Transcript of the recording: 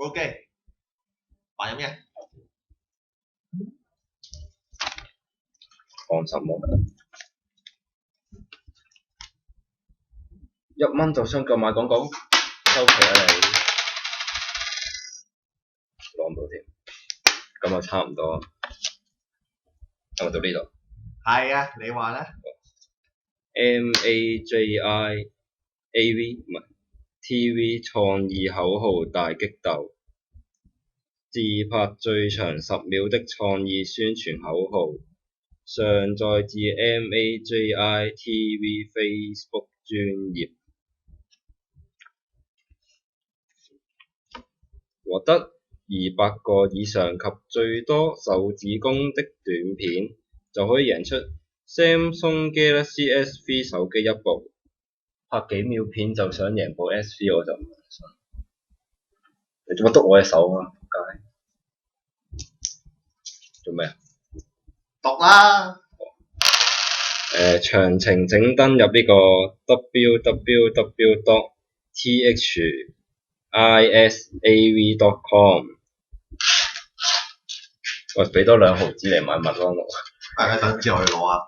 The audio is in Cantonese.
OK，玩飲嘅，放什麼？1蚊就想購買廣告，收皮啊你！攞唔到添，咁啊差唔多，係咪到呢度係啊，你話咧？ ？MAJI AV 唔係 TV 創意口號大激鬥，自拍最長10秒的創意宣傳口號，上載至 MAJI TV Facebook 專頁，獲得200個以上及最多手指公的短片，就可以贏出 Samsung Galaxy S3 手機1部。拍幾秒片就想贏部 S3，我就唔信。你做乜篤我隻手啊？仆街！做咩啊？讀啦。詳情請登入呢個 www.thisav.com。喂，俾多2毫子嚟買麥當勞。大家等之後去攞啊！